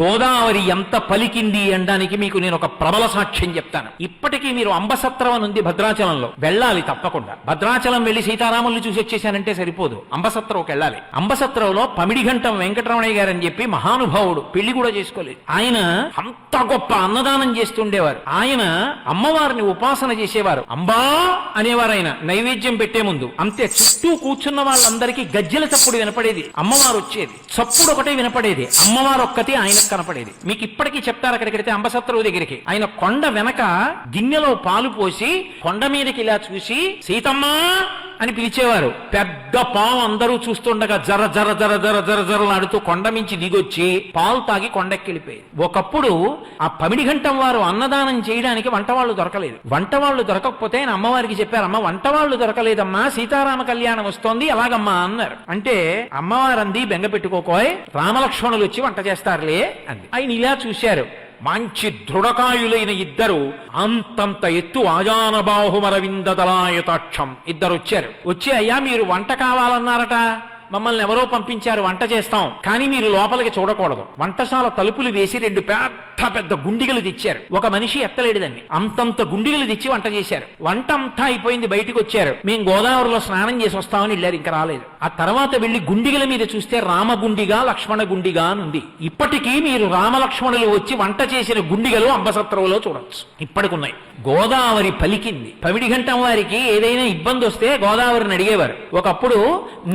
గోదావరి ఎంత పలికింది అనడానికి మీకు నేను ఒక ప్రబల సాక్ష్యం చెప్తాను. ఇప్పటికీ మీరు అంబసత్రం ఉంది భద్రాచలంలో, వెళ్ళాలి తప్పకుండా. భద్రాచలం వెళ్లి సీతారాముల్ని చూసి వచ్చేసానంటే సరిపోదు, అంబసత్రంకి వెళ్ళాలి. అంబసత్రంలో పమిడిఘంటం వెంకటరమణయ్య గారు అని చెప్పి మహానుభావుడు, పెళ్లి కూడా చేసుకోలేదు. ఆయన అంత గొప్ప అన్నదానం చేస్తుండేవారు. ఆయన అమ్మవారిని ఉపాసన చేసేవారు. అంబా అనేవారు ఆయన నైవేద్యం పెట్టే ముందు. అంతే, చుట్టూ కూర్చున్న వాళ్ళందరికీ గజ్జెల చప్పుడు వినపడేది, అమ్మవారు వచ్చేది. చప్పుడు ఒకటే వినపడేది, అమ్మవారు ఒక్కటి ఆయన కనపడేది. మీకు ఇప్పటికీ చెప్తారు, అక్కడికి అంబసత్రవు దగ్గరికి ఆయన కొండ వెనక గిన్నెలో పాలు పోసి కొండ మీదకి ఇలా చూసి సీతమ్మా అని పిలిచేవారు. పెద్ద పాము అందరూ చూస్తుండగా జర జర జర జర జర జరలాడుతూ కొండ మించి దిగొచ్చి పాలు తాగి కొండెక్కిలిపోయేది. ఒకప్పుడు ఆ పమిడిఘంటం వారు అన్నదానం చేయడానికి వంటవాళ్లు దొరకలేదు. వంటవాళ్లు దొరకకపోతే ఆయన అమ్మవారికి చెప్పారు, అమ్మ వంటవాళ్లు దొరకలేదమ్మా, సీతారామ కళ్యాణం వస్తోంది, ఎలాగమ్మా అన్నారు. అంటే అమ్మవారు అంది, బెంగ పెట్టుకోకోయ్, రామలక్ష్మణులు వచ్చి వంట చేస్తారులే అంది. ఆయన ఇలా చూశారు, మంచి దృఢకాయులైన ఇద్దరు, అంతంత ఎత్తు ఆజానబాహుమరవిందదలాయతాక్షం ఇద్దరు వచ్చారు. వచ్చి, అయ్యా మీరు వంట కావాలన్నారట, మమ్మల్ని ఎవరో పంపించారు, వంట చేస్తాం, కానీ మీరు లోపలికి చూడకూడదు. వంటశాల తలుపులు వేసి 2 పెద్ద పెద్ద గుండిగలు తెచ్చారు. ఒక మనిషి ఎత్తలేడు దాన్ని, అంతంత గుండిగలు తెచ్చి వంట చేశారు. వంట అంతా అయిపోయింది, బయటకు వచ్చారు. మేము గోదావరిలో స్నానం చేసి వస్తామని వెళ్ళారు, ఇంకా రాలేదు. ఆ తర్వాత వెళ్లి గుండిగల మీద చూస్తే రామగుండిగా లక్ష్మణ గుండిగా అని ఉంది. ఇప్పటికీ మీరు రామలక్ష్మణులు వచ్చి వంట చేసిన గుండిగలు అంబసత్రంలో చూడొచ్చు, ఇప్పటికున్నాయి. గోదావరి పలికింది. పమిడిఘంటం వారికి ఏదైనా ఇబ్బంది వస్తే గోదావరిని అడిగేవారు. ఒకప్పుడు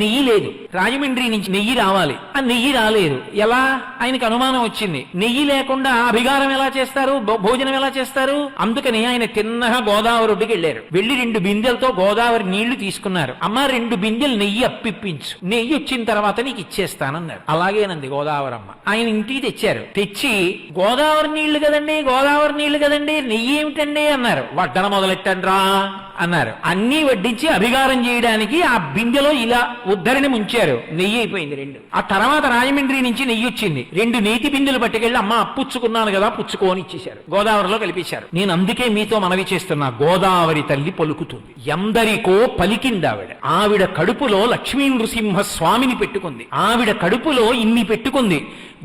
నెయ్యి లేదు, రాజమండ్రి నుంచి నెయ్యి రావాలి, ఆ నెయ్యి రాలేదు. ఎలా? ఆయనకు అనుమానం వచ్చింది, నెయ్యి లేకుండా అభిగారం ఎలా చేస్తారు, భోజనం ఎలా చేస్తారు? అందుకని ఆయన తిన్నగా గోదావరి ఒడ్డుకి వెళ్ళారు. వెళ్లి 2 బిందెలతో గోదావరి నీళ్లు తీసుకున్నారు. అమ్మ 2 బిందెలు నెయ్యి అప్పిప్పించు, నెయ్యి వచ్చిన తర్వాత నీకు ఇచ్చేస్తానన్నారు. అలాగేనంది గోదావరమ్మ. ఆయన ఇంటికి తెచ్చారు. తెచ్చి గోదావరి నీళ్లు కదండి, గోదావరి నీళ్లు కదండి, నెయ్యి ఏమిటండి అన్నారు. వడ్డన మొదలెట్టండ్రా అన్నారు. అన్నీ వడ్డించి అభిగారం చేయడానికి ఆ బిందెలో ఇలా ఉద్ధరిని ముంచారు. నెయ్యి అయిపోయింది 2. ఆ తర్వాత రాజమండ్రి నుంచి నెయ్యి వచ్చింది. 2 నేతి బిందెలు పట్టుకెళ్ళి, అమ్మ అప్పుచ్చుకున్నాను కదా, పుచ్చుకోని ఇచ్చేశారు. గోదావరిలో కలిపేశారు. నేను అందుకే మీతో మనవి చేస్తున్నా, గోదావరి తల్లి పలుకుతుంది, ఎందరికో పలికింది ఆవిడ. ఆవిడ కడుపులో లక్ష్మీ నృసింహ స్వామిని పెట్టుకుంది. ఆవిడ కడుపులో ఇన్ని పెట్టుకుంది.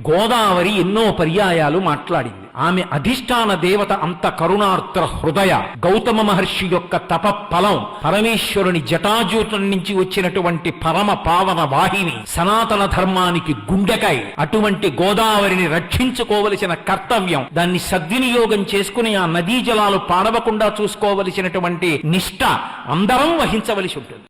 గోదావరి ఎన్నో పర్యాయాలు మాట్లాడింది. ఆమె అధిష్టాన దేవత అంత కరుణార్ద్ర హృదయ, గౌతమ మహర్షి యొక్క తప ఫలం, పరమేశ్వరుని జటాజూటం నుంచి వచ్చినటువంటి పరమ పావన వాహిని, సనాతన ధర్మానికి గుండెకాయ. అటువంటి గోదావరిని రక్షించుకోవలసిన కర్తవ్యం, దాన్ని సద్వినియోగం చేసుకుని ఆ నదీ జలాలు పాడవకుండా చూసుకోవలసినటువంటి నిష్ఠ అందరం వహించవలసి ఉంటుంది.